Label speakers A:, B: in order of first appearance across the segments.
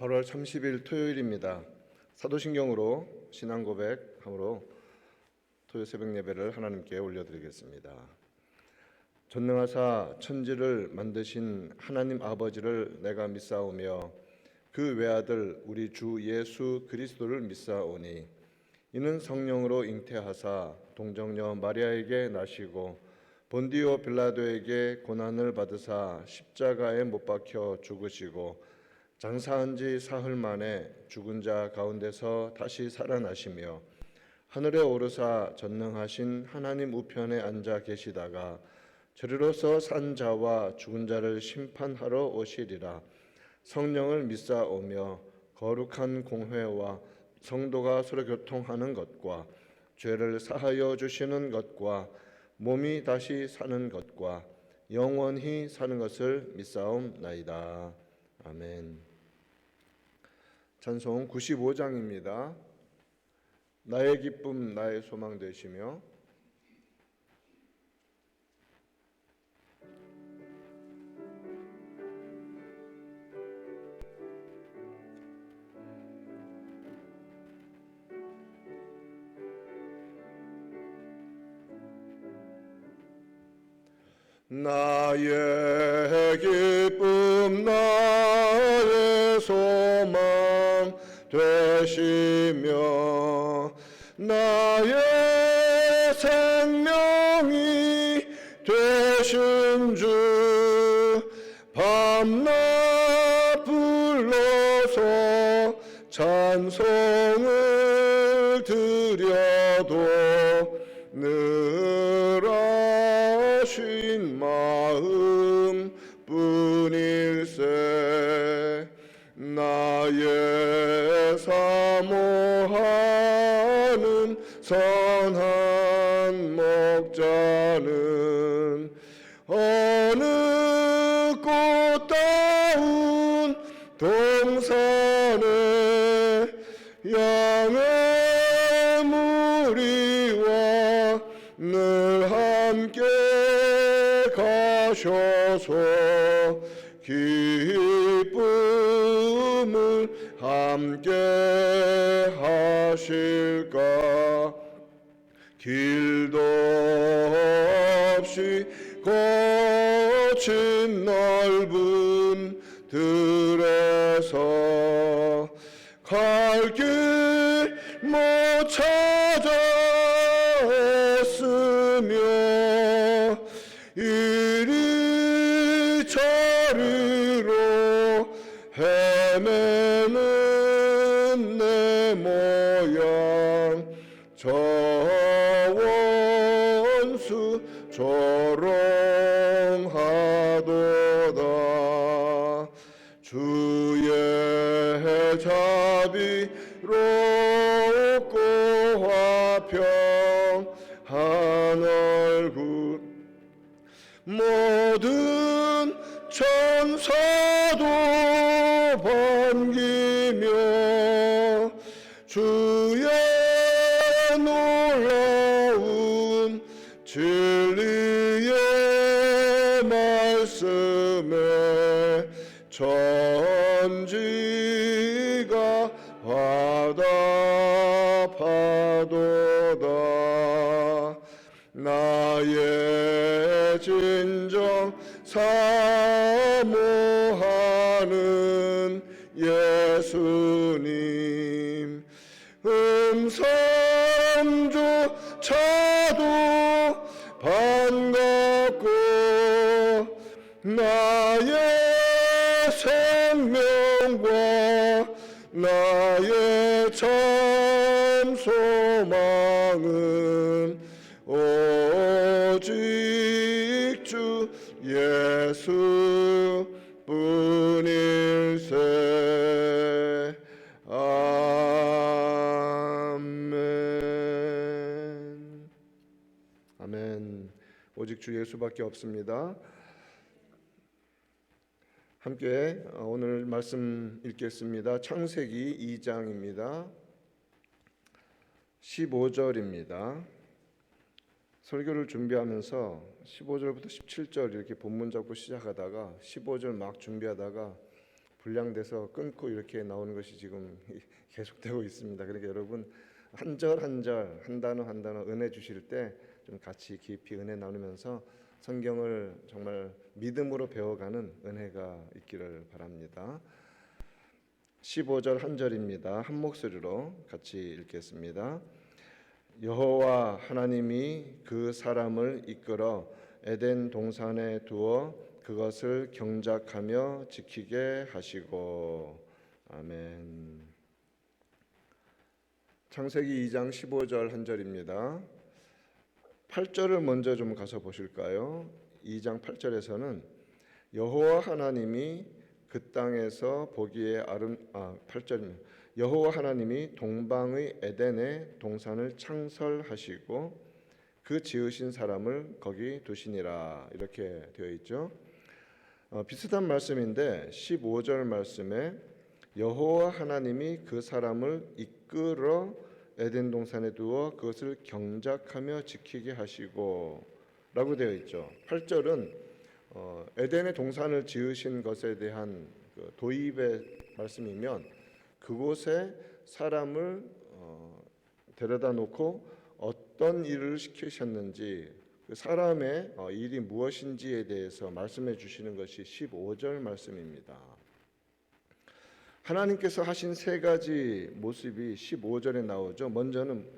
A: 8월 30일 토요일입니다. 사도신경으로 신앙 고백함으로 토요 새벽 예배를 하나님께 올려드리겠습니다. 전능하사 천지를 만드신 하나님 아버지를 내가 믿사오며 그 외아들 우리 주 예수 그리스도를 믿사오니 이는 성령으로 잉태하사 동정녀 마리아에게 나시고 본디오 빌라도에게 고난을 받으사 십자가에 못 박혀 죽으시고 장사한 지 사흘 만에 죽은 자 가운데서 다시 살아나시며 하늘에 오르사 전능하신 하나님 우편에 앉아 계시다가 저리로서 산 자와 죽은 자를 심판하러 오시리라. 성령을 믿사오며 거룩한 공회와 성도가 서로 교통하는 것과 죄를 사하여 주시는 것과 몸이 다시 사는 것과 영원히 사는 것을 믿사옵나이다. 아멘. 찬송 95장입니다. 나의 기쁨 나의 소망 되시며 나의 기쁨 나의 소망 되시며 나의 생명이 되신 주 밤낮 불러서 찬송을 드려도 늘 아신 마음 뿐일세. 나의 사모하는 선한 목자는 어느 꽃다운 동산에 양의 무리와 늘 함께 가셔서 기쁨을 함께 하실까. 길도 없이 거친 넓은 들에서 갈 길 못 찾아 애쓰며 이리 저리로 헤매는 내 모양 저 원수 조롱하도다. 주의 자비롭고 화평한 얼굴 모든 천사도 반기며 주의 놀라운 진리의 말씀에 천지가 화답하도다. 나의 진정 사모하는 예수님 음성조차도 반갑고 나의 생명과 나의 참 소망은 오직 주 예수 뿐일세. 아멘. 아멘. 오직 주 예수밖에 없습니다. 함께 오늘 말씀 읽겠습니다. 창세기 2장입니다. 15절입니다. 설교를 준비하면서 15절부터 17절 이렇게 본문 잡고 시작하다가 15절 막 준비하다가 불량돼서 끊고 이렇게 나오는 것이 지금 계속되고 있습니다. 그러니까 여러분 한 절 한 절, 한 단어 한 단어 은혜 주실 때 좀 같이 깊이 은혜 나누면서 성경을 정말 믿음으로 배워가는 은혜가 있기를 바랍니다. 15절 한 절입니다. 한 목소리로 같이 읽겠습니다. 여호와 하나님이 그 사람을 이끌어 에덴 동산에 두어 그것을 경작하며 지키게 하시고. 아멘. 창세기 2장 15절 한 절입니다. 8절을 먼저 좀 가서 보실까요? 2장 8절에서는 여호와 하나님이 그 땅에서 보기에 8절입니다. 여호와 하나님이 동방의 에덴에 동산을 창설하시고 그 지으신 사람을 거기 두시니라 이렇게 되어 있죠. 비슷한 말씀인데 15절 말씀에 여호와 하나님이 그 사람을 이끌어 에덴 동산에 두어 그것을 경작하며 지키게 하시고 라고 되어 있죠. 8절은 에덴의 동산을 지으신 것에 대한 도입의 말씀이면 그곳에 사람을 데려다 놓고 어떤 일을 시키셨는지 그 사람의 일이 무엇인지에 대해서 말씀해 주시는 것이 15절 말씀입니다. 하나님께서 하신 세 가지 모습이 15절에 나오죠. 먼저는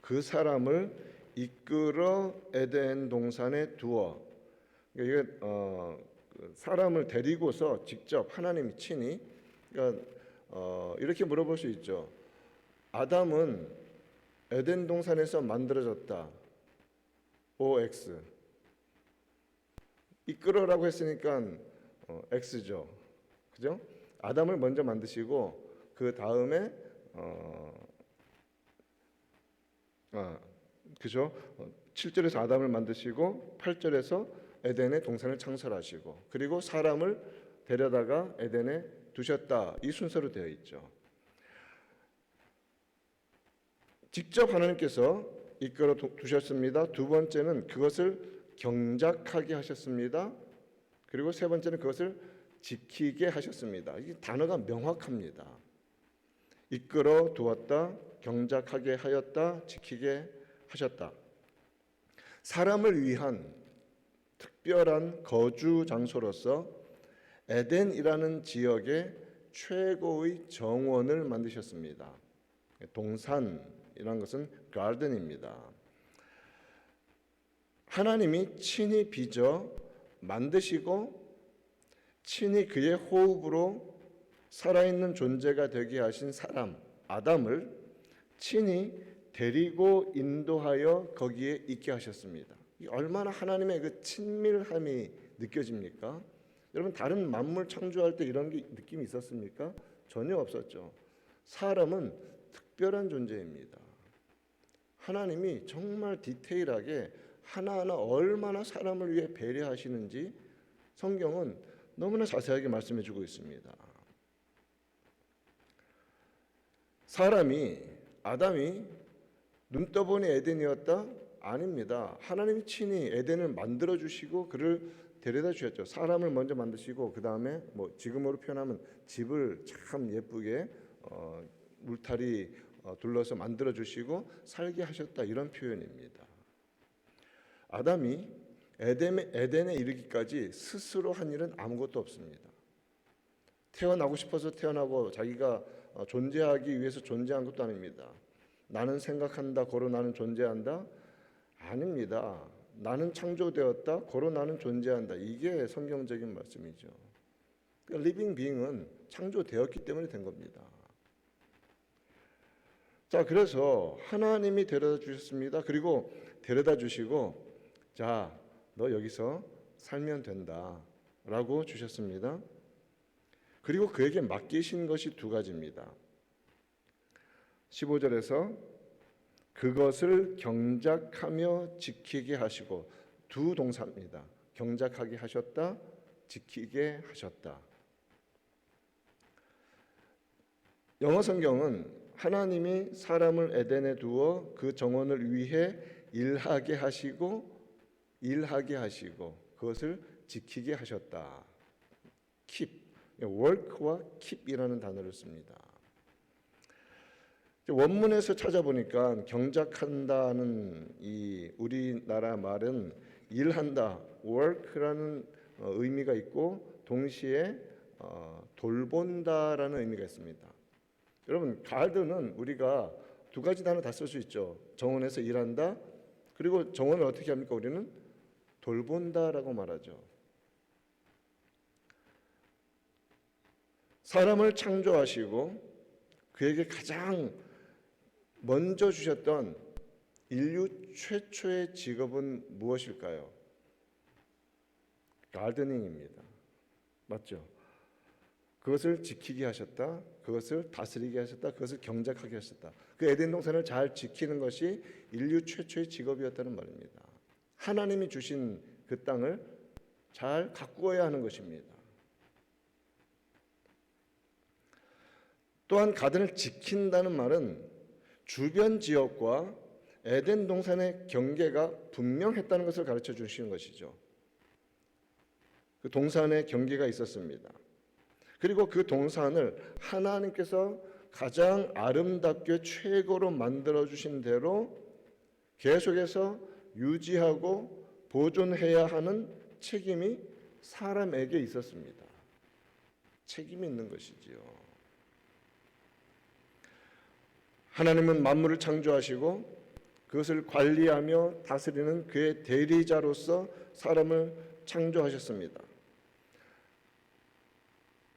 A: 그 사람을 이끌어 에덴 동산에 두어, 이게 사람을 데리고서 직접 하나님이 친히, 그러니까 이렇게 물어볼 수 있죠. 아담은 에덴 동산에서 만들어졌다. OX. 이끌어라고 했으니까 X죠. 그죠? 아담을 먼저 만드시고 그 다음에 그죠? 7절에서 아담을 만드시고 8절에서 에덴의 동산을 창설하시고 그리고 사람을 데려다가 에덴에 두셨다. 이 순서로 되어 있죠. 직접 하나님께서 이끌어 두셨습니다. 두 번째는 그것을 경작하게 하셨습니다. 그리고 세 번째는 그것을 지키게 하셨습니다. 이 단어가 명확합니다. 이끌어 두었다, 경작하게 하였다, 지키게 하셨다. 사람을 위한 특별한 거주 장소로서 에덴이라는 지역의 최고의 정원을 만드셨습니다. 동산이라는 것은 가든입니다. 하나님이 친히 빚어 만드시고 친히 그의 호흡으로 살아있는 존재가 되게 하신 사람 아담을 친히 데리고 인도하여 거기에 있게 하셨습니다. 얼마나 하나님의 그 친밀함이 느껴집니까? 여러분 다른 만물 창조할 때 이런 느낌이 있었습니까? 전혀 없었죠. 사람은 특별한 존재입니다. 하나님이 정말 디테일하게 하나하나 얼마나 사람을 위해 배려하시는지 성경은 너무나 자세하게 말씀해 주고 있습니다. 아담이 눈 떠보니 에덴이었다? 아닙니다. 하나님이 친히 에덴을 만들어 주시고 그를 데려다 주셨죠. 사람을 먼저 만드시고 그 다음에 지금으로 표현하면 집을 참 예쁘게 울타리 둘러서 만들어 주시고 살게 하셨다 이런 표현입니다. 아담이 에덴에 이르기까지 스스로 한 일은 아무것도 없습니다. 태어나고 싶어서 태어나고 자기가 존재하기 위해서 존재한 것도 아닙니다. 나는 생각한다, 고로 나는 존재한다? 아닙니다. 나는 창조되었다, 고로 나는 존재한다. 이게 성경적인 말씀이죠. 그러니까 리빙 빙은 창조되었기 때문에 된 겁니다. 자, 그래서 하나님이 데려다 주셨습니다. 그리고 데려다 주시고 자, 너 여기서 살면 된다 라고 주셨습니다. 그리고 그에게 맡기신 것이 두 가지입니다. 15절에서 그것을 경작하며 지키게 하시고 두 동사입니다. 경작하게 하셨다, 지키게 하셨다. 영어 성경은 하나님이 사람을 에덴에 두어 그 정원을 위해 일하게 하시고 그것을 지키게 하셨다. keep. work와 keep이라는 단어를 씁니다. 원문에서 찾아보니까 경작한다는 이 우리나라 말은 일한다, work라는 의미가 있고 동시에 돌본다라는 의미가 있습니다. 여러분, 가드는 우리가 두 가지 단어 다 쓸 수 있죠. 정원에서 일한다, 그리고 정원을 어떻게 합니까? 우리는 돌본다라고 말하죠. 사람을 창조하시고 그에게 가장 먼저 주셨던 인류 최초의 직업은 무엇일까요? 가드닝입니다. 맞죠? 그것을 지키게 하셨다, 그것을 다스리게 하셨다, 그것을 경작하게 하셨다. 그 에덴 동산을 잘 지키는 것이 인류 최초의 직업이었다는 말입니다. 하나님이 주신 그 땅을 잘 가꾸어야 하는 것입니다. 또한 가든을 지킨다는 말은 주변 지역과 에덴 동산의 경계가 분명했다는 것을 가르쳐 주시는 것이죠. 그 동산의 경계가 있었습니다. 그리고 그 동산을 하나님께서 가장 아름답게 최고로 만들어 주신 대로 계속해서 유지하고 보존해야 하는 책임이 사람에게 있었습니다. 책임이 있는 것이지요. 하나님은 만물을 창조하시고 그것을 관리하며 다스리는 그의 대리자로서 사람을 창조하셨습니다.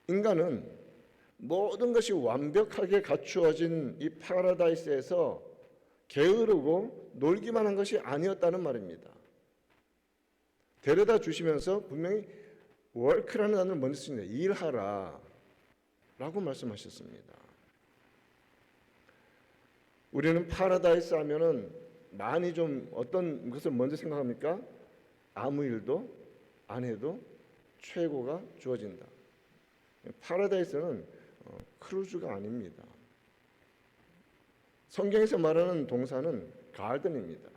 A: 인간은 모든 것이 완벽하게 갖추어진 이 파라다이스에서 게으르고 놀기만 한 것이 아니었다는 말입니다. 데려다 주시면서 분명히 work라는 단어를 먼저 쓰는데 일하라 라고 말씀하셨습니다. 우리는 파라다이스 하면은 많이 좀 어떤 것을 먼저 생각합니까? 아무 일도 안 해도 최고가 주어진다. 파라다이스는 크루즈가 아닙니다. 성경에서 말하는 동산은 가든입니다.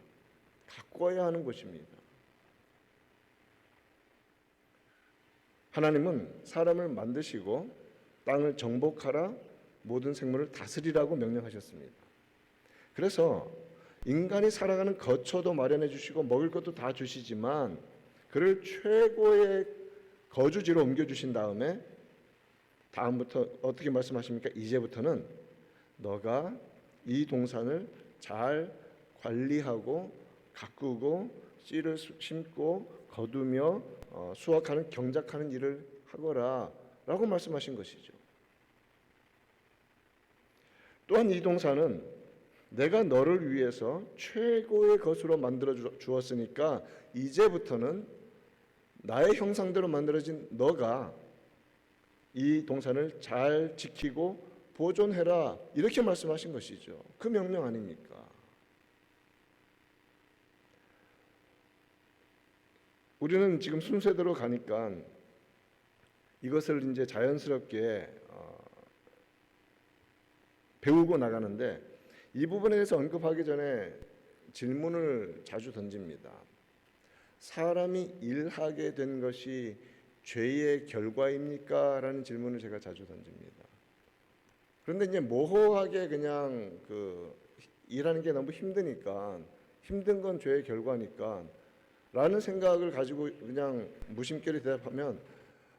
A: 가꿔야 하는 곳입니다. 하나님은 사람을 만드시고 땅을 정복하라, 모든 생물을 다스리라고 명령하셨습니다. 그래서 인간이 살아가는 거처도 마련해 주시고 먹을 것도 다 주시지만 그를 최고의 거주지로 옮겨 주신 다음에 다음부터 어떻게 말씀하십니까? 이제부터는 너가 이 동산을 잘 관리하고 가꾸고 씨를 심고 거두며 수확하는 경작하는 일을 하거라 라고 말씀하신 것이죠. 또한 이 동산은 내가 너를 위해서 최고의 것으로 만들어 주었으니까 이제부터는 나의 형상대로 만들어진 너가 이 동산을 잘 지키고 보존해라 이렇게 말씀하신 것이죠. 그 명령 아닙니까? 우리는 지금 순서대로 가니까 이것을 이제 자연스럽게 배우고 나가는데 이 부분에 대해서 언급하기 전에 질문을 자주 던집니다. 사람이 일하게 된 것이 죄의 결과입니까? 라는 질문을 제가 자주 던집니다. 그런데 이제 모호하게 그냥 일하는 게 너무 힘드니까 힘든 건 죄의 결과니까 라는 생각을 가지고 그냥 무심결에 대답하면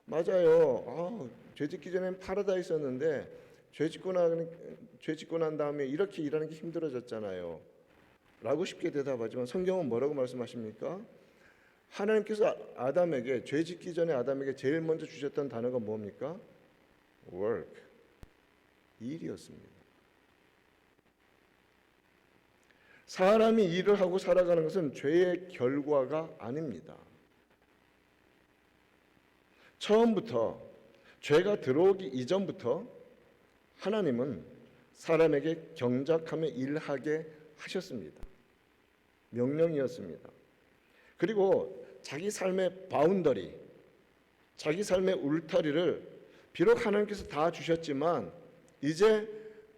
A: 맞아요. 죄 짓기 전엔 파라다이스였는데 죄 짓고 난 다음에 이렇게 일하는 게 힘들어졌잖아요. 라고 쉽게 대답하지만 성경은 뭐라고 말씀하십니까? 하나님께서 아담에게 죄 짓기 전에 아담에게 제일 먼저 주셨던 단어가 뭡니까? work, 일이었습니다. 사람이 일을 하고 살아가는 것은 죄의 결과가 아닙니다. 처음부터 죄가 들어오기 이전부터 하나님은 사람에게 경작하며 일하게 하셨습니다. 명령이었습니다. 그리고 자기 삶의 바운더리, 자기 삶의 울타리를 비록 하나님께서 다 주셨지만 이제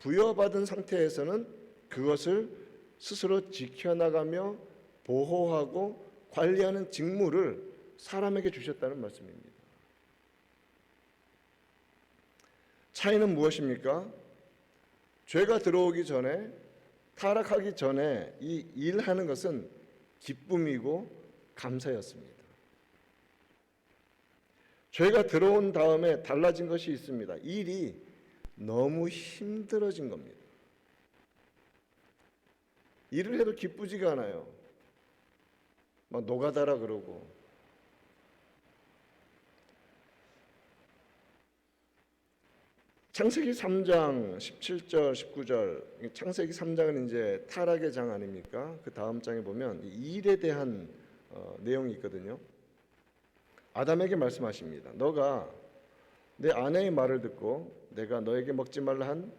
A: 부여받은 상태에서는 그것을 스스로 지켜나가며 보호하고 관리하는 직무를 사람에게 주셨다는 말씀입니다. 차이는 무엇입니까? 죄가 들어오기 전에, 타락하기 전에 이 일하는 것은 기쁨이고 감사였습니다. 죄가 들어온 다음에 달라진 것이 있습니다. 일이 너무 힘들어진 겁니다. 일을 해도 기쁘지가 않아요. 막 노가다라 그러고. 창세기 3장 17절 19절, 창세기 3장은 이제 타락의 장 아닙니까? 그 다음 장에 보면 일에 대한 내용이 있거든요. 아담에게 말씀하십니다. 너가 내 아내의 말을 듣고 내가 너에게 먹지 말라 한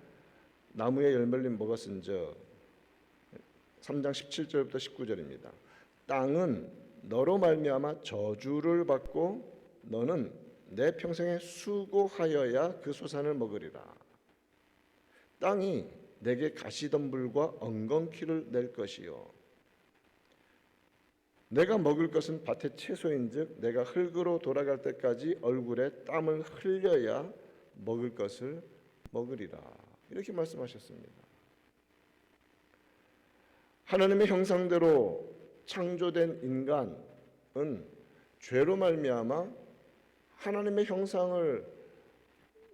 A: 나무의 열매를 먹었은즉, 3장 17절부터 19절입니다. 땅은 너로 말미암아 저주를 받고 너는 내 평생에 수고하여야 그 소산을 먹으리라. 땅이 내게 가시덤불과 엉겅퀴를 낼 것이요 내가 먹을 것은 밭의 채소인즉 내가 흙으로 돌아갈 때까지 얼굴에 땀을 흘려야 먹을 것을 먹으리라. 이렇게 말씀하셨습니다. 하나님의 형상대로 창조된 인간은 죄로 말미암아 하나님의 형상을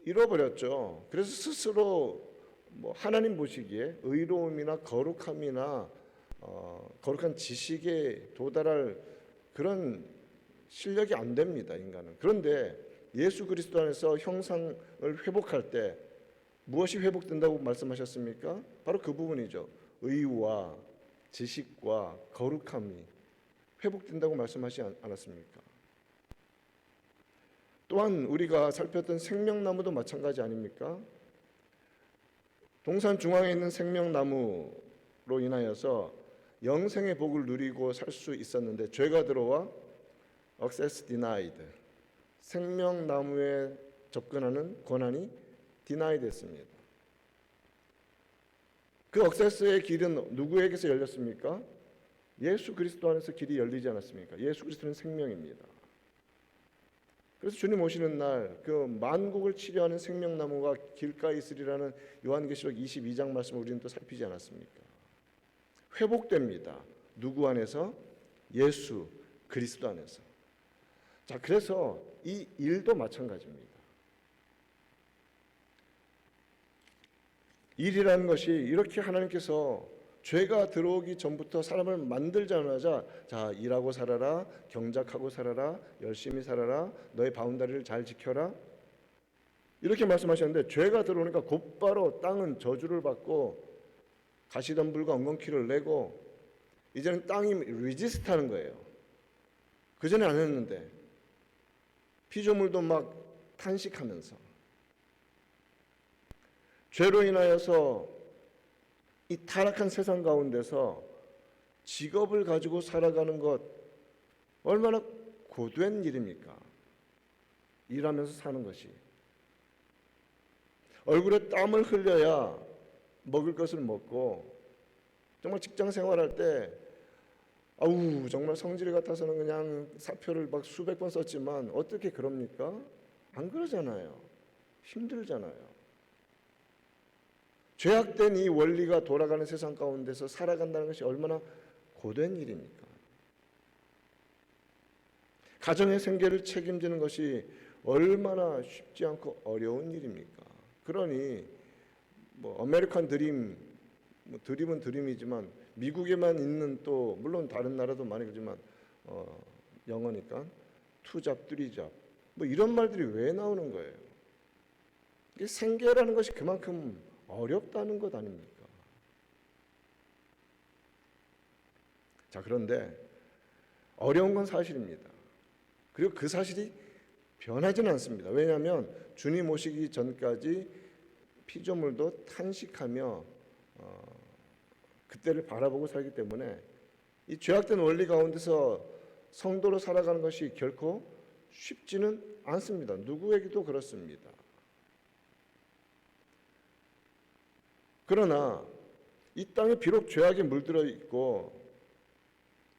A: 잃어버렸죠. 그래서 스스로 하나님 보시기에 의로움이나 거룩함이나 거룩한 지식에 도달할 그런 실력이 안 됩니다, 인간은. 그런데 예수 그리스도 안에서 형상을 회복할 때 무엇이 회복된다고 말씀하셨습니까? 바로 그 부분이죠. 의와 지식과 거룩함이 회복된다고 말씀하지 않았습니까? 또한 우리가 살폈던 생명나무도 마찬가지 아닙니까? 동산 중앙에 있는 생명나무로 인하여서 영생의 복을 누리고 살 수 있었는데 죄가 들어와 access denied, 생명나무에 접근하는 권한이 denied 됐습니다. 그 access의 길은 누구에게서 열렸습니까? 예수 그리스도 안에서 길이 열리지 않았습니까? 예수 그리스도는 생명입니다. 그래서 주님 오시는 날 그 만국을 치료하는 생명나무가 길가에 있으리라는 요한계시록 22장 말씀을 우리는 또 살피지 않았습니까? 회복됩니다. 누구 안에서? 예수 그리스도 안에서. 자, 그래서 이 일도 마찬가지입니다. 일이라는 것이 이렇게 하나님께서 죄가 들어오기 전부터 사람을 만들자마자 자, 일하고 살아라, 경작하고 살아라, 열심히 살아라, 너의 바운다리를 잘 지켜라, 이렇게 말씀하셨는데 죄가 들어오니까 곧바로 땅은 저주를 받고 가시덤불과 엉겅퀴를 내고 이제는 땅이 리지스트하는 거예요. 그전에 안 했는데 피조물도 막 탄식하면서 죄로 인하여서 이 타락한 세상 가운데서 직업을 가지고 살아가는 것 얼마나 고된 일입니까? 일하면서 사는 것이. 얼굴에 땀을 흘려야 먹을 것을 먹고, 정말 직장 생활할 때 아우 정말 성질 같아서는 그냥 사표를 막 수백 번 썼지만 어떻게 그럽니까? 안 그러잖아요. 힘들잖아요. 죄악된 이 원리가 돌아가는 세상 가운데서 살아간다는 것이 얼마나 고된 일입니까? 가정의 생계를 책임지는 것이 얼마나 쉽지 않고 어려운 일입니까? 그러니 아메리칸 드림, 드림은 드림이지만 미국에만 있는, 또 물론 다른 나라도 많이 그렇지만 영어니까 투잡, 쓰리잡 이런 말들이 왜 나오는 거예요? 이게 생계라는 것이 그만큼 어렵다는 것 아닙니까? 자, 그런데 어려운 건 사실입니다. 그리고 그 사실이 변하지는 않습니다. 왜냐하면 주님 오시기 전까지 피조물도 탄식하며 그때를 바라보고 살기 때문에 이 죄악된 원리 가운데서 성도로 살아가는 것이 결코 쉽지는 않습니다. 누구에게도 그렇습니다. 그러나 이 땅에 비록 죄악이 물들어 있고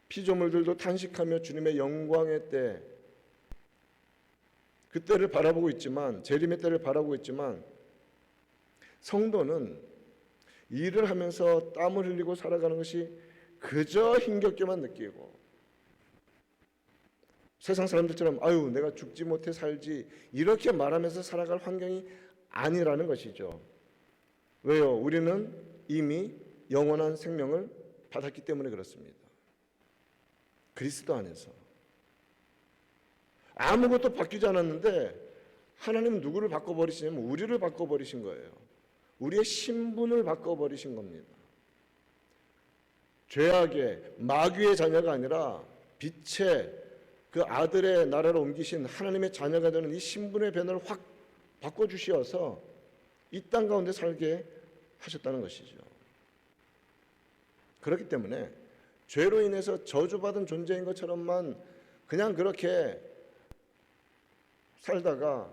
A: 피조물들도 탄식하며 주님의 영광의 때, 그때를 바라보고 있지만, 재림의 때를 바라보고 있지만 성도는 일을 하면서 땀을 흘리고 살아가는 것이 그저 힘겹게만 느끼고 세상 사람들처럼 아유 내가 죽지 못해 살지 이렇게 말하면서 살아갈 환경이 아니라는 것이죠. 왜요? 우리는 이미 영원한 생명을 받았기 때문에 그렇습니다. 그리스도 안에서 아무것도 바뀌지 않았는데 하나님은 누구를 바꿔버리시냐면 우리를 바꿔버리신 거예요. 우리의 신분을 바꿔버리신 겁니다. 죄악의 마귀의 자녀가 아니라 빛의 그 아들의 나라로 옮기신 하나님의 자녀가 되는 이 신분의 변화를 확 바꿔주시어서 이 땅 가운데 살게 하셨다는 것이죠. 그렇기 때문에 죄로 인해서 저주받은 존재인 것처럼만 그냥 그렇게 살다가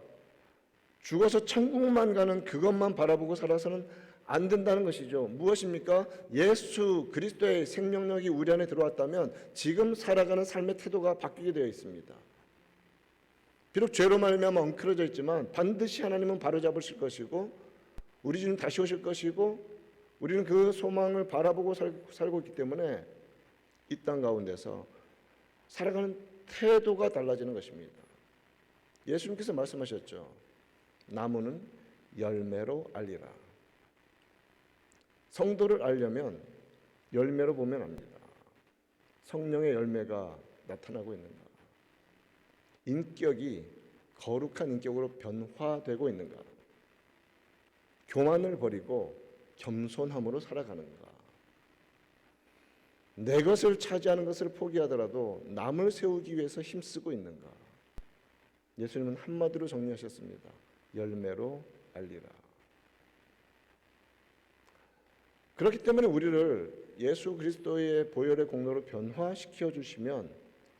A: 죽어서 천국만 가는 그것만 바라보고 살아서는 안 된다는 것이죠. 무엇입니까? 예수 그리스도의 생명력이 우리 안에 들어왔다면 지금 살아가는 삶의 태도가 바뀌게 되어 있습니다. 비록 죄로 말미암아 엉클어져 있지만 반드시 하나님은 바로잡으실 것이고 우리 주님 다시 오실 것이고 우리는 그 소망을 바라보고 살고 있기 때문에 이 땅 가운데서 살아가는 태도가 달라지는 것입니다. 예수님께서 말씀하셨죠. 나무는 열매로 알리라. 성도를 알려면 열매로 보면 압니다. 성령의 열매가 나타나고 있는가? 인격이 거룩한 인격으로 변화되고 있는가? 교만을 버리고 겸손함으로 살아가는가? 내 것을 차지하는 것을 포기하더라도 남을 세우기 위해서 힘쓰고 있는가? 예수님은 한마디로 정리하셨습니다. 열매로 알리라. 그렇기 때문에 우리를 예수 그리스도의 보혈의 공로로 변화시켜 주시면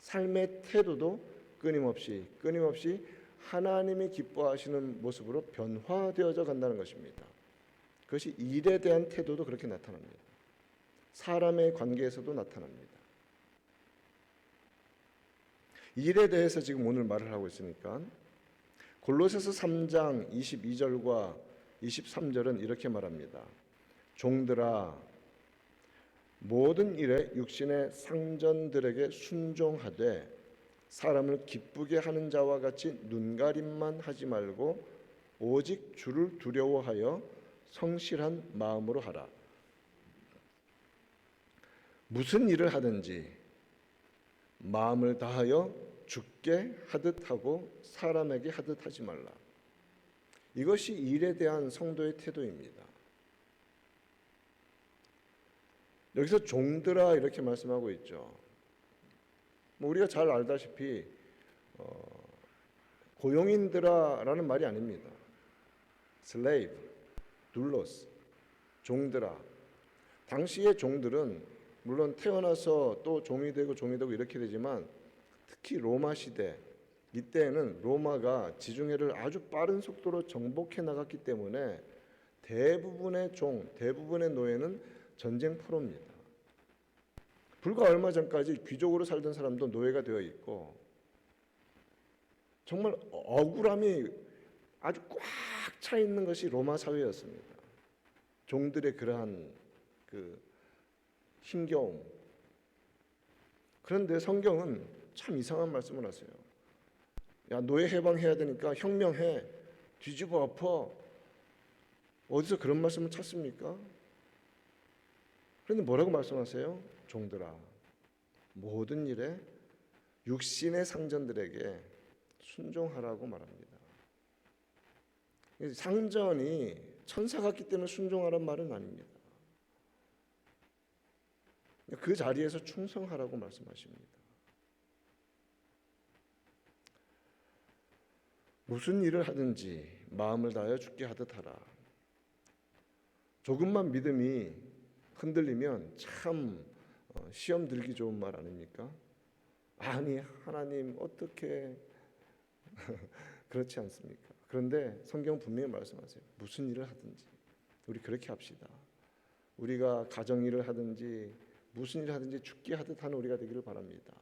A: 삶의 태도도 끊임없이 하나님이 기뻐하시는 모습으로 변화되어져 간다는 것입니다. 그것이 일에 대한 태도도 그렇게 나타납니다. 사람의 관계에서도 나타납니다. 일에 대해서 지금 오늘 말을 하고 있으니까 골로새서 3장 22절과 23절은 이렇게 말합니다. 종들아 모든 일에 육신의 상전들에게 순종하되 사람을 기쁘게 하는 자와 같이 눈가림만 하지 말고 오직 주를 두려워하여 성실한 마음으로 하라. 무슨 일을 하든지 마음을 다하여 주께 하듯 하고 사람에게 하듯 하지 말라. 이것이 일에 대한 성도의 태도입니다. 여기서 종들아 이렇게 말씀하고 있죠. 우리가 잘 알다시피 고용인들아라는 말이 아닙니다. slave, doulos, 종들아. 당시의 종들은 물론 태어나서 또 종이 되고 이렇게 되지만 특히 로마 시대 이때에는 로마가 지중해를 아주 빠른 속도로 정복해 나갔기 때문에 대부분의 대부분의 노예는 전쟁 포로입니다. 불과 얼마 전까지 귀족으로 살던 사람도 노예가 되어 있고 정말 억울함이 아주 꽉 차 있는 것이 로마 사회였습니다. 종들의 그러한 그 힘겨움. 그런데 성경은 참 이상한 말씀을 하세요. 야, 노예 해방해야 되니까 혁명해. 뒤집어 엎어. 어디서 그런 말씀을 찾습니까? 그런데 뭐라고 말씀하세요? 종들아, 모든 일에 육신의 상전들에게 순종하라고 말합니다. 상전이 천사 같기 때문에 순종하란 말은 아닙니다. 그 자리에서 충성하라고 말씀하십니다. 무슨 일을 하든지 마음을 다하여 주께 하듯 하라. 조금만 믿음이 흔들리면 참 시험 들기 좋은 말 아닙니까? 아니 하나님 어떻게 그렇지 않습니까? 그런데 성경 분명히 말씀하세요. 무슨 일을 하든지 우리 그렇게 합시다. 우리가 가정 일을 하든지 무슨 일을 하든지 주께 하듯 하는 우리가 되기를 바랍니다.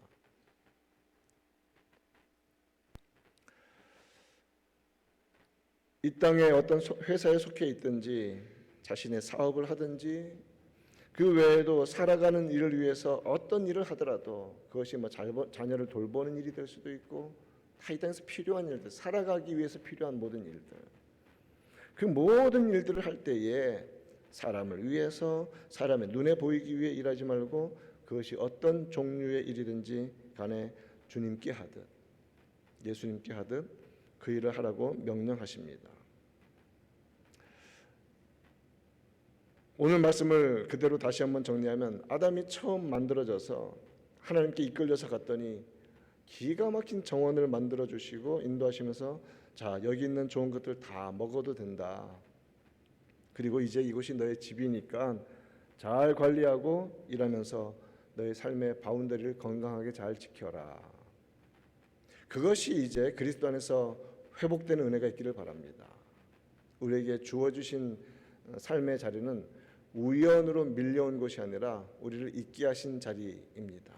A: 이 땅에 어떤 회사에 속해 있든지 자신의 사업을 하든지 그 외에도 살아가는 일을 위해서 어떤 일을 하더라도 그것이 뭐 자녀를 돌보는 일이 될 수도 있고 다 이 땅에서 필요한 일들, 살아가기 위해서 필요한 모든 일들, 그 모든 일들을 할 때에 사람을 위해서 사람의 눈에 보이기 위해 일하지 말고 그것이 어떤 종류의 일이든지 간에 주님께 하듯 예수님께 하듯 그 일을 하라고 명령하십니다. 오늘 말씀을 그대로 다시 한번 정리하면 아담이 처음 만들어져서 하나님께 이끌려서 갔더니 기가 막힌 정원을 만들어 주시고 인도하시면서 자, 여기 있는 좋은 것들 다 먹어도 된다. 그리고 이제 이곳이 너의 집이니까 잘 관리하고 일하면서 너의 삶의 바운더리를 건강하게 잘 지켜라. 그것이 이제 그리스도 안에서 회복되는 은혜가 있기를 바랍니다. 우리에게 주어주신 삶의 자리는 우연으로 밀려온 것이 아니라 우리를 있게 하신 자리입니다.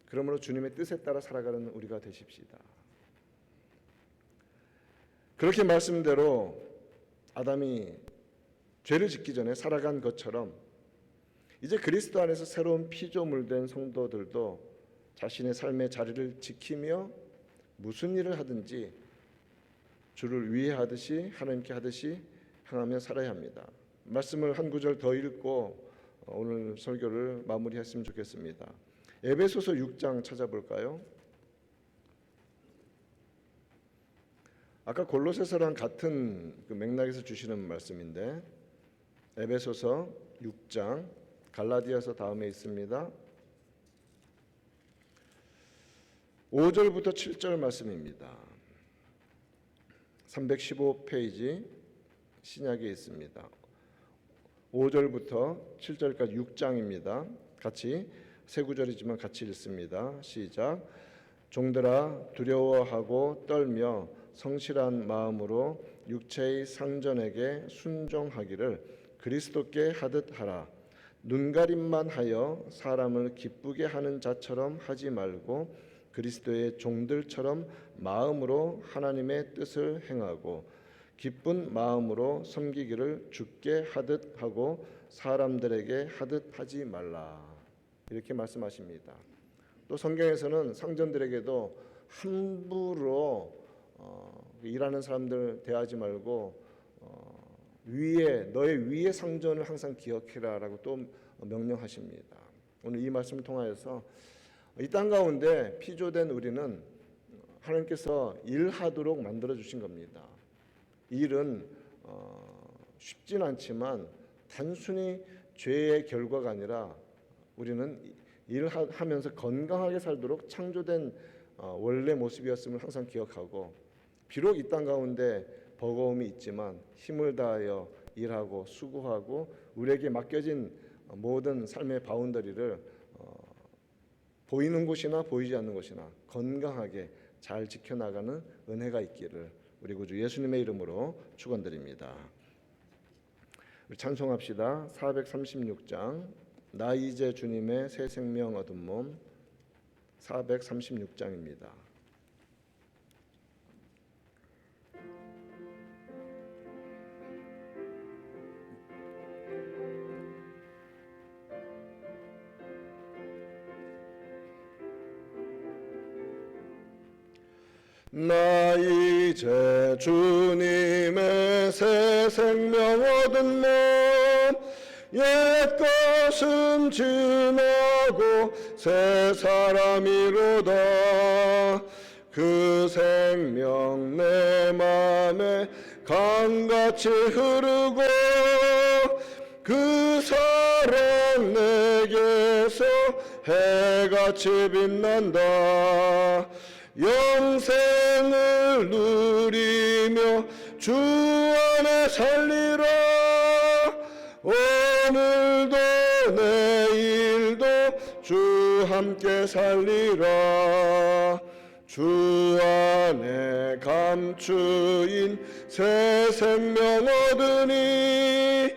A: 그러므로 주님의 뜻에 따라 살아가는 우리가 되십시다. 그렇게 말씀대로 아담이 죄를 짓기 전에 살아간 것처럼 이제 그리스도 안에서 새로운 피조물된 성도들도 자신의 삶의 자리를 지키며 무슨 일을 하든지 주를 위해 하듯이 하나님께 하듯이 향하며 살아야 합니다. 말씀을 한 구절 더 읽고 오늘 설교를 마무리했으면 좋겠습니다. 에베소서 6장 찾아볼까요? 아까 골로새서랑 같은 그 맥락에서 주시는 말씀인데 에베소서 6장 갈라디아서 다음에 있습니다. 5절부터 7절 말씀입니다. 315페이지 신약에 있습니다. 5절부터 7절까지 6장입니다. 같이 세 구절이지만 같이 읽습니다. 시작. 종들아 두려워하고 떨며 성실한 마음으로 육체의 상전에게 순종하기를 그리스도께 하듯 하라. 눈가림만 하여 사람을 기쁘게 하는 자처럼 하지 말고 그리스도의 종들처럼 마음으로 하나님의 뜻을 행하고 기쁜 마음으로 섬기기를 주께 하듯 하고 사람들에게 하듯 하지 말라. 이렇게 말씀하십니다. 또 성경에서는 상전들에게도 함부로 일하는 사람들 대하지 말고 너의 위의 상전을 항상 기억해라라고 또 명령하십니다. 오늘 이 말씀을 통하여서 이 땅 가운데 피조된 우리는 하나님께서 일하도록 만들어 주신 겁니다. 일은 쉽진 않지만 단순히 죄의 결과가 아니라 우리는 일하면서 건강하게 살도록 창조된 원래 모습이었음을 항상 기억하고 비록 이 땅 가운데 버거움이 있지만 힘을 다하여 일하고 수고하고 우리에게 맡겨진 모든 삶의 바운더리를 보이는 곳이나 보이지 않는 곳이나 건강하게 잘 지켜나가는 은혜가 있기를 우리 구주 예수님의 이름으로 축원드립니다. 우리 찬송합시다. 436장 나 이제 주님의 새 생명 얻은 몸 436장입니다. 나 이제 주님의 새 생명 얻은 몸 옛것은 지나고 새 사람이로다. 그 생명 내 맘에 강같이 흐르고 그 사랑 내게서 해같이 빛난다. 영생을 누리며 주 안에 살리라. 오늘도 내일도 주 함께 살리라. 주 안에 감추인 새 생명 얻으니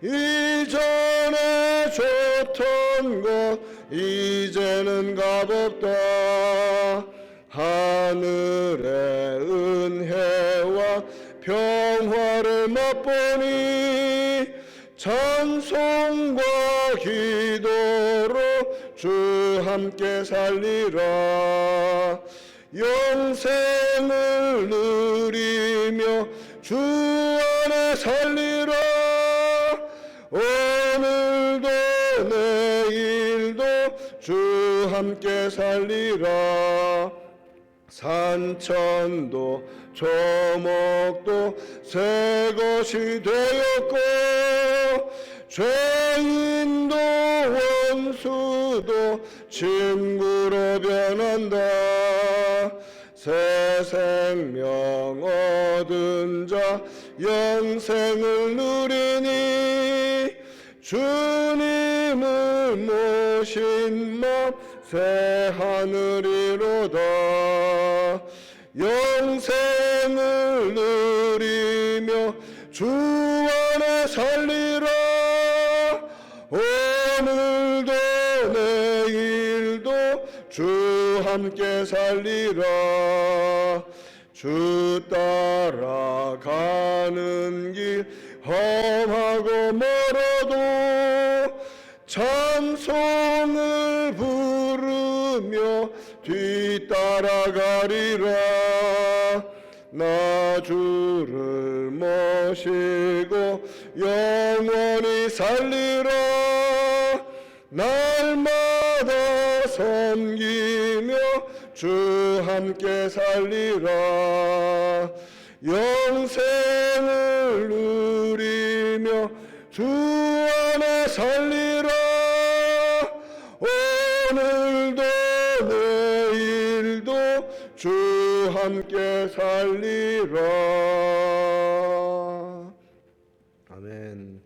A: 이전에 좋던 것 이제는 값없다. 하늘의 은혜와 평 찬송과 기도로 주 함께 살리라. 영생을 누리며 주 안에 살리라. 오늘도 내일도 주 함께 살리라. 산천도 조목도 새 것이 되었고 죄인도 원수도 친구로 변한다. 새 생명 얻은 자 영생을 누리니 주님을 모신 마음 새 하늘이로다. 영생을 누리며 주 안에 살리라. 오늘도 내일도 주 함께 살리라. 주 따라가는 길 험하고 멀어도 찬송을 부르며 뒤따라가리라. 나 주를 모시고 영원히 살리라. 날마다 섬기며 주 함께 살리라. 영생을 누리며 주 안에 살리라. 오늘도 내일도 주 함께 살리라. 아멘.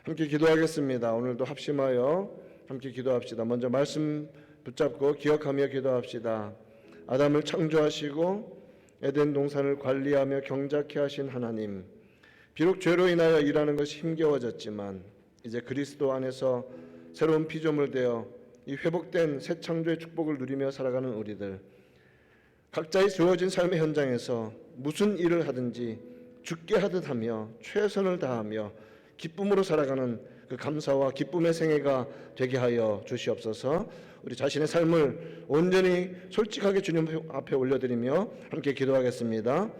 A: 함께 기도하겠습니다. 오늘도 합심하여 함께 기도합시다. 먼저 말씀 붙잡고 기억하며 기도합시다. 아담을 창조하시고 에덴 동산을 관리하며 경작케 하신 하나님, 비록 죄로 인하여 일하는 것이 힘겨워졌지만 이제 그리스도 안에서 새로운 피조물 되어 이 회복된 새 창조의 축복을 누리며 살아가는 우리들, 각자의 주어진 삶의 현장에서 무슨 일을 하든지 죽게 하듯 하며 최선을 다하며 기쁨으로 살아가는 그 감사와 기쁨의 생애가 되게 하여 주시옵소서. 우리 자신의 삶을 온전히 솔직하게 주님 앞에 올려드리며 함께 기도하겠습니다.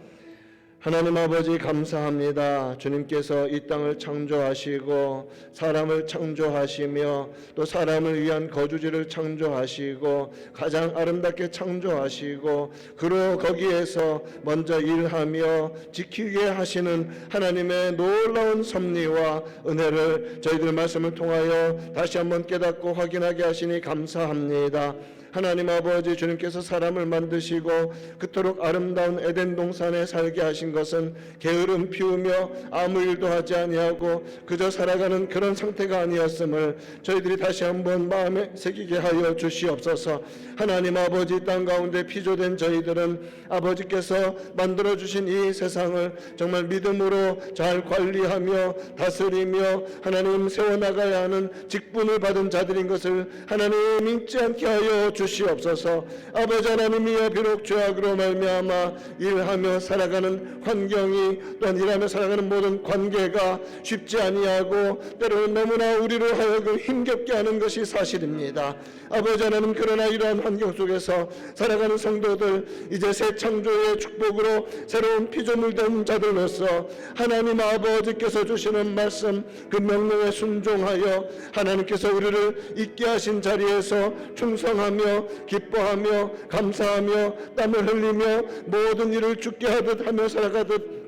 A: 하나님 아버지 감사합니다. 주님께서 이 땅을 창조하시고 사람을 창조하시며 또 사람을 위한 거주지를 창조하시고 가장 아름답게 창조하시고 그로 거기에서 먼저 일하며 지키게 하시는 하나님의 놀라운 섭리와 은혜를 저희들 말씀을 통하여 다시 한번 깨닫고 확인하게 하시니 감사합니다. 하나님 아버지, 주님께서 사람을 만드시고 그토록 아름다운 에덴 동산에 살게 하신 것은 게으름 피우며 아무 일도 하지 아니하고 그저 살아가는 그런 상태가 아니었음을 저희들이 다시 한번 마음에 새기게 하여 주시옵소서. 하나님 아버지, 땅 가운데 피조된 저희들은 아버지께서 만들어주신 이 세상을 정말 믿음으로 잘 관리하며 다스리며 하나님 세워나가야 하는 직분을 받은 자들인 것을 하나님 잊지 않게 하여 주시옵소서. 아버지 하나님이여, 비록 죄악으로 말미암아 일하며 살아가는 환경이 또한 일하며 살아가는 모든 관계가 쉽지 아니하고 때로는 너무나 우리로 하여금 힘겹게 하는 것이 사실입니다. 아버지 하나님, 그러나 이러한 환경 속에서 살아가는 성도들, 이제 새 창조의 축복으로 새로운 피조물 된 자들로서 하나님 아버지께서 주시는 말씀, 그 명령에 순종하여 하나님께서 우리를 있게 하신 자리에서 충성하며 기뻐하며 감사하며 땀을 흘리며 모든 일을 죽게 하듯 하며 살아가듯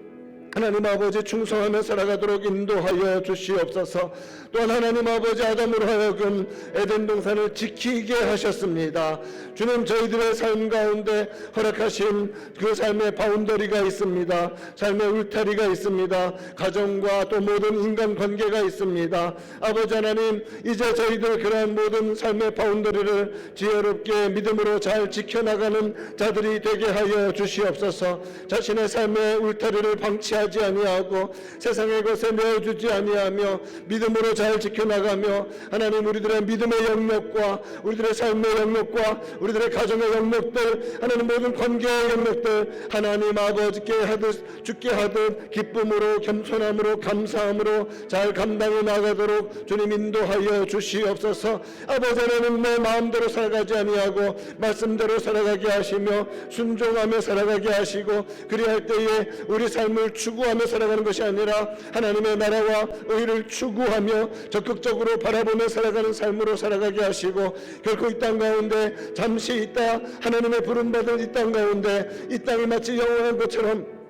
A: 하나님 아버지 충성하며 살아가도록 인도하여 주시옵소서. 또한 하나님 아버지, 아담으로 하여금 에덴 동산을 지키게 하셨습니다. 주님, 저희들의 삶 가운데 허락하신 그 삶의 바운더리가 있습니다. 삶의 울타리가 있습니다. 가정과 또 모든 인간관계가 있습니다. 아버지 하나님, 이제 저희들 그러한 모든 삶의 바운더리를 지혜롭게 믿음으로 잘 지켜나가는 자들이 되게 하여 주시옵소서. 자신의 삶의 울타리를 방치하지
B: 취하지 아니하고 세상의 것에 내어주지 아니하며 믿음으로 잘 지켜나가며 하나님 우리들의 믿음의 영역과 우리들의 삶의 영역과 우리들의 가정의 영역들 하나님 모든 관계의 영역들 하나님 아버지께 하듯 주께 하듯 기쁨으로 겸손함으로 감사함으로 잘 감당해 나가도록 주님 인도하여 주시옵소서. 아버지 하나님 내 마음대로 살아가지 아니하고 말씀대로 살아가게 하시며 순종하며 살아가게 하시고 그리할 때에 우리 삶을 추구하며 살아가는 것이 아니라 하나님의 나라와 의를 추구하며 적극적으로 바라보며 살아가는 삶으로 살아가게 하시고 결코 이 땅 가운데 잠시 있다 하나님의 부름받은 이 땅 가운데 이 땅이 마치 영원한 것처럼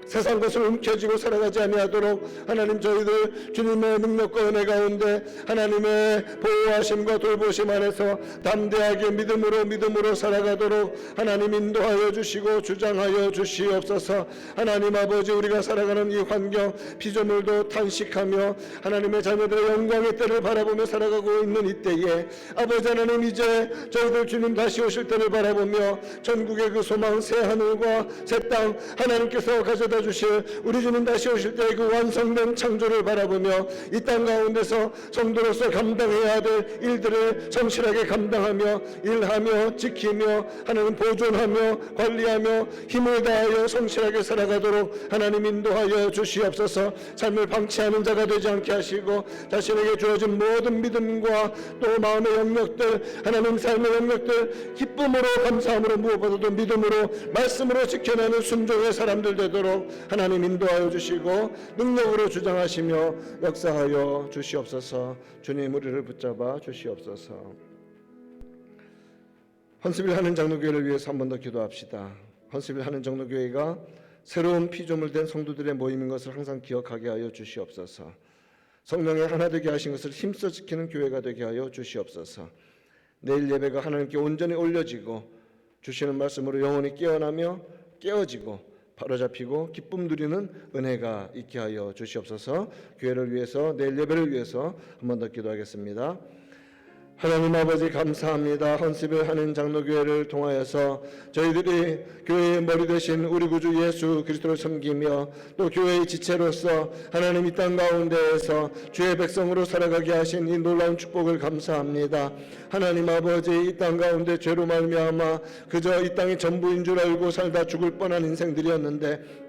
B: 세상 것을 움켜쥐고 살아가지 아니하도록 하나님 저희들 주님의 능력과 은혜 가운데 하나님의 보호하심과 돌보심 안에서 담대하게 믿음으로 살아가도록 하나님 인도하여 주시고 주장하여 주시옵소서. 하나님 아버지 우리가 살아가는 이 환경 피조물도 탄식하며 하나님의 자녀들의 영광의 때를 바라보며 살아가고 있는 이때에 아버지 하나님 이제 저희들 주님 다시 오실 때를 바라보며 전국의 그 소망 새 하늘과 새 땅 하나님께서 가져다 주실 우리 주님 다시 오실 때 그 완성된 창조를 바라보며 이 땅 가운데서 성도로서 감당해야 될 일들을 성실하게 감당하며 일하며 지키며 하나님 보존하며 관리하며 힘을 다하여 성실하게 살아가도록 하나님 인도하여 주시옵소서. 삶을 방치하는 자가 되지 않게 하시고 자신에게 주어진 모든 믿음과 또 마음의 영역들 하나님 삶의 영역들 기쁨으로 감사함으로 무엇보다도 믿음으로 말씀으로 지켜내는 순종의 사람들 되도록 하나님 인도하여 주시고 능력으로 주장하시며 역사하여 주시옵소서. 주님 우리를 붙잡아 주시옵소서. 헌습일 하는 장로교회를 위해서 한 번 더 기도합시다. 헌습일 하는 장로교회가 새로운 피조물 된 성도들의 모임인 것을 항상 기억하게 하여 주시옵소서. 성령의 하나 되게 하신 것을 힘써 지키는 교회가 되게 하여 주시옵소서. 내일 예배가 하나님께 온전히 올려지고 주시는 말씀으로 영혼이 깨어나며 깨어지고 바로잡히고 기쁨 누리는 은혜가 있게 하여 주시옵소서. 교회를 위해서 내일 예배를 위해서 한 번 더 기도하겠습니다. 하나님 아버지 감사합니다. 헌습을 하는 장로교회를 통하여서 저희들이 교회의 머리 되신 우리 구주 예수 그리스도를 섬기며 또 교회의 지체로서 하나님 이 땅 가운데에서 주의 백성으로 살아가게 하신 이 놀라운 축복을 감사합니다. 하나님 아버지 이 땅 가운데 죄로 말미암아 그저 이 땅이 전부인 줄 알고 살다 죽을 뻔한 인생들이었는데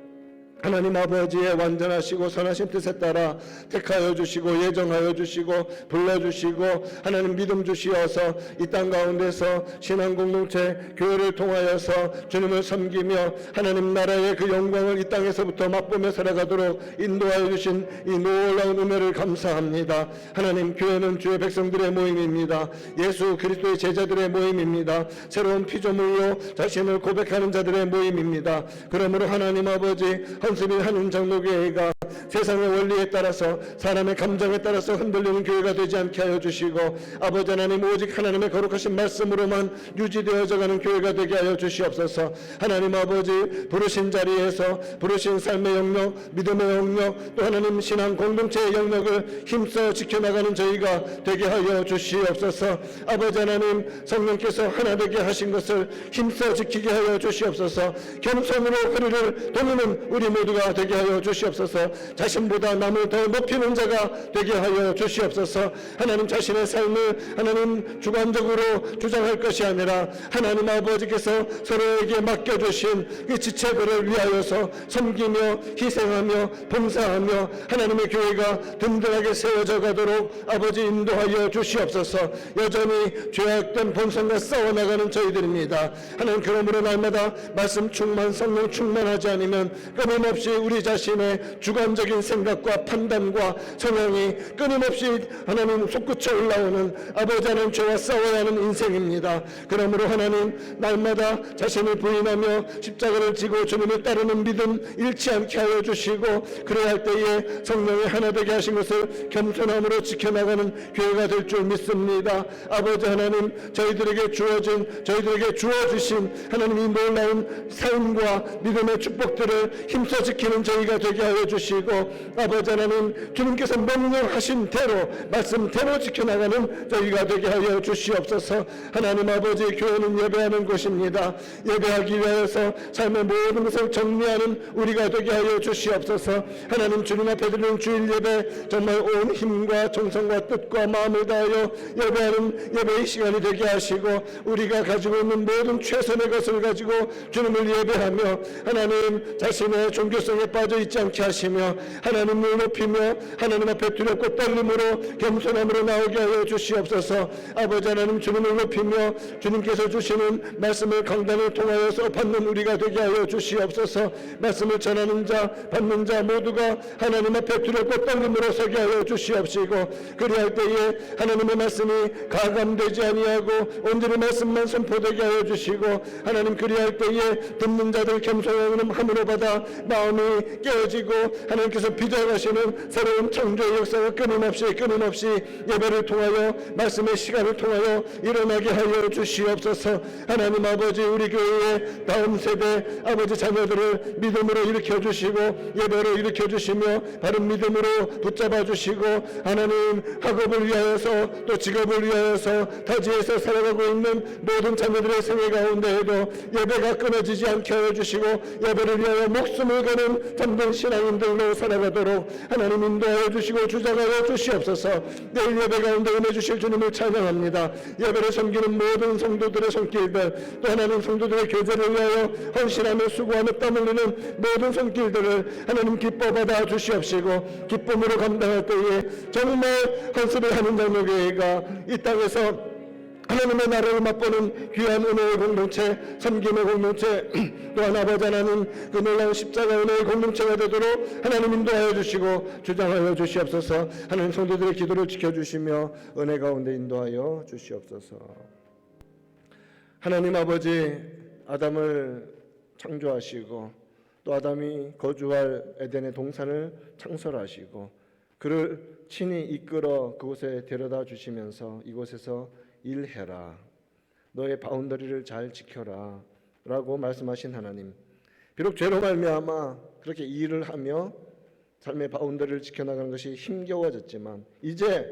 B: 하나님 아버지의 완전하시고 선하신 뜻에 따라 택하여 주시고 예정하여 주시고 불러주시고 하나님 믿음 주시어서 이 땅 가운데서 신앙 공동체 교회를 통하여서 주님을 섬기며 하나님 나라의 그 영광을 이 땅에서부터 맛보며 살아가도록 인도하여 주신 이 놀라운 은혜를 감사합니다. 하나님 교회는 주의 백성들의 모임입니다. 예수 그리스도의 제자들의 모임입니다. 새로운 피조물로 자신을 고백하는 자들의 모임입니다. 그러므로 하나님 아버지 헌습일 하는 장로교회가 세상의 원리에 따라서 사람의 감정에 따라서 흔들리는 교회가 되지 않게 하여 주시고 아버지 하나님 오직 하나님의 거룩하신 말씀으로만 유지되어져 가는 교회가 되게 하여 주시옵소서. 하나님 아버지 부르신 자리에서 부르신 삶의 영역 믿음의 영역 또 하나님 신앙 공동체의 영역을 힘써 지켜나가는 저희가 되게 하여 주시옵소서. 아버지 하나님 성령께서 하나 되게 하신 것을 힘써 지키게 하여 주시옵소서. 겸손으로 허리를 도는 우리 모두가 되게 하여 주시옵소서. 자신보다 남을 더 높이는 자가 되게 하여 주시옵소서. 하나님 자신의 삶을 하나님 주관적으로 주장할 것이 아니라 하나님 아버지께서 서로에게 맡겨주신 그 지체들을 위하여서 섬기며 희생하며 봉사하며 하나님의 교회가 든든하게 세워져 가도록 아버지 인도하여 주시옵소서. 여전히 죄악된 본성과 싸워나가는 저희들입니다. 하나님 그러므로 날마다 말씀 충만 성령 충만하지 않으면 끊임없이 우리 자신의 주관적인 생각과 판단과 성향이 끊임없이 하나님 솟구쳐 올라오는 아버지 하나님 죄와 싸워야 하는 인생입니다. 그러므로 하나님 날마다 자신을 부인하며 십자가를 지고 주님을 따르는 믿음 잃지 않게 하여 주시고 그래야 할 때에 성령의 하나 되게 하신 것을 겸손함으로 지켜나가는 교회가 될 줄 믿습니다. 아버지 하나님 저희들에게 주어주신 하나님 이 놀라운 삶과 믿음의 축복들을 힘써 지키는 저희가 되게 하여 주시고, 아버지 하나님 주님께서 명령하신 대로 말씀대로 지켜나가는 저희가 되게 하여 주시옵소서. 하나님 아버지, 교회는 예배하는 곳입니다. 예배하기 위해서 삶의 모든 것을 정리하는 우리가 되게 하여 주시옵소서. 하나님 주님 앞에 드리는 주일 예배 정말 온 힘과 정성과 뜻과 마음을 다하여 예배하는 예배의 시간이 되게 하시고, 우리가 가지고 있는 모든 최선의 것을 가지고 주님을 예배하며 하나님 자신의 종교성에 빠져 있지 않게 하시며 하나님을 높이며 하나님 앞에 두렵고 떨림으로 겸손함으로 나오게 하여 주시옵소서. 아버지 하나님 주님을 높이며 주님께서 주시는 말씀을 강단을 통하여서 받는 우리가 되게 하여 주시옵소서. 말씀을 전하는 자 받는 자 모두가 하나님 앞에 두렵고 떨림으로 서게 하여 주시옵시고, 그리할 때에 하나님의 말씀이 가감되지 아니하고 온전히 말씀만 선포되게 하여 주시고, 하나님 그리할 때에 듣는 자들 겸손함으로 받아 마음이 깨어지고 하나님께서 빚어가시는 새로운 창조의 역사가 끊임없이 예배를 통하여 말씀의 시간을 통하여 일어나게 하여 주시옵소서. 하나님 아버지, 우리 교회의 다음 세대 아버지 자녀들을 믿음으로 일으켜 주시고 예배로 일으켜 주시며 바른 믿음으로 붙잡아 주시고, 하나님 학업을 위하여서 또 직업을 위하여서 타지에서 살아가고 있는 모든 자녀들의 생애 가운데에도 예배가 끊어지지 않게 하여 주시고 예배를 위하여 목숨을 거는 참된 신앙인들로 살아가도록 하나님 인도하여 주시고 주장하여 주시옵소서. 내일 예배 가운데 은혜 주실 주님을 찬양합니다. 예배를 섬기는 모든 성도들의 손길들, 또 하나님 성도들의 교제를 위하여 헌신하며 수고하며 땀 흘리는 모든 손길들을 하나님 기뻐 받아 주시옵시고, 기쁨으로 감당할 때에 정말 헌신을 하는 장로교회가 이 땅에서 하나님의 나라를 맛보는 귀한 은혜의 공동체, 섬김의 공동체, 또한 아버지 하나님 그 놀라운 십자가 은혜의 공동체가 되도록 하나님 인도하여 주시고 주장하여 주시옵소서. 하나님 성도들의 기도를 지켜주시며 은혜 가운데 인도하여 주시옵소서. 하나님 아버지, 아담을 창조하시고 또 아담이 거주할 에덴의 동산을 창설하시고 그를 친히 이끌어 그곳에 데려다 주시면서 이곳에서 일해라, 너의 바운더리를 잘 지켜라 라고 말씀하신 하나님, 비록 죄로 말미암아 그렇게 일을 하며 삶의 바운더리를 지켜나가는 것이 힘겨워졌지만 이제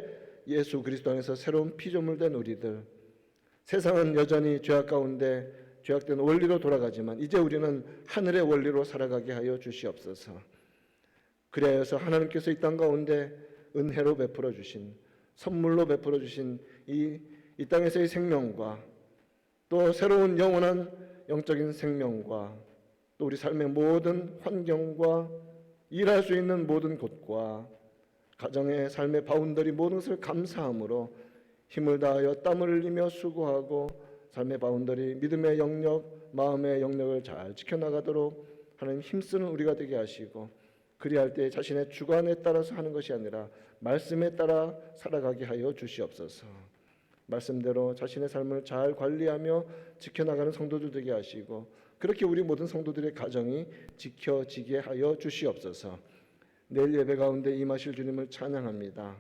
B: 예수 그리스도 안에서 새로운 피조물 된 우리들, 세상은 여전히 죄악 가운데 죄악된 원리로 돌아가지만 이제 우리는 하늘의 원리로 살아가게 하여 주시옵소서. 그리하여서 하나님께서 이 땅 가운데 은혜로 베풀어 주신, 선물로 베풀어 주신 이 땅에서의 생명과 또 새로운 영원한 영적인 생명과 또 우리 삶의 모든 환경과 일할 수 있는 모든 곳과 가정의 삶의 바운더리 모든 것을 감사함으로 힘을 다하여 땀을 흘리며 수고하고 삶의 바운더리, 믿음의 영역, 마음의 영역을 잘 지켜나가도록 하나님 힘쓰는 우리가 되게 하시고, 그리할 때 자신의 주관에 따라서 하는 것이 아니라 말씀에 따라 살아가게 하여 주시옵소서. 말씀대로 자신의 삶을 잘 관리하며 지켜나가는 성도들 되게 하시고, 그렇게 우리 모든 성도들의 가정이 지켜지게 하여 주시옵소서. 내일 예배 가운데 임하실 주님을 찬양합니다.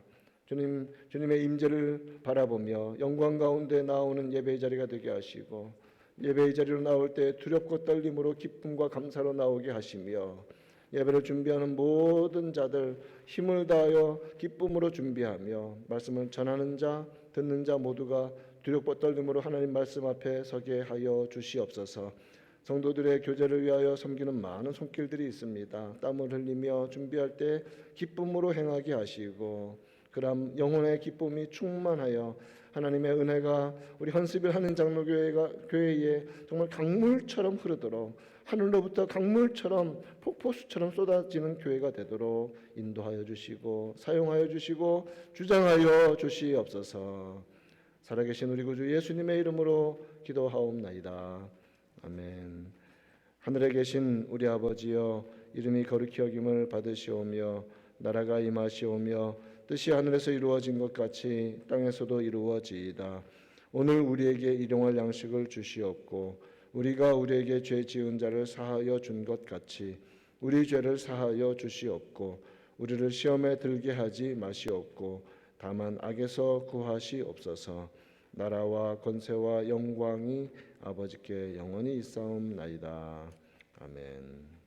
B: 주님의 임재를 바라보며 영광 가운데 나오는 예배의 자리가 되게 하시고, 예배의 자리로 나올 때 두렵고 떨림으로 기쁨과 감사로 나오게 하시며, 예배를 준비하는 모든 자들 힘을 다하여 기쁨으로 준비하며 말씀을 전하는 자 듣는 자 모두가 두렵고 떨림으로 하나님 말씀 앞에 서게 하여 주시옵소서. 성도들의 교제를 위하여 섬기는 많은 손길들이 있습니다. 땀을 흘리며 준비할 때 기쁨으로 행하게 하시고, 그럼 영혼의 기쁨이 충만하여 하나님의 은혜가 우리 헌스빌 하는 장로교회에 정말 강물처럼 흐르도록, 하늘로부터 강물처럼 폭포수처럼 쏟아지는 교회가 되도록 인도하여 주시고 사용하여 주시고 주장하여 주시옵소서. 살아계신 우리 구주 예수님의 이름으로 기도하옵나이다. 아멘. 하늘에 계신 우리 아버지여, 이름이 거룩히 여김을 받으시오며 나라가 임하시오며 뜻이 하늘에서 이루어진 것 같이 땅에서도 이루어지이다. 오늘 우리에게 일용할 양식을 주시옵고 우리가 우리에게 죄 지은 자를 사하여 준 것 같이 우리 죄를 사하여 주시옵고 우리를 시험에 들게 하지 마시옵고 다만 악에서 구하시옵소서. 나라와 권세와 영광이 아버지께 영원히 있사옵나이다. 아멘.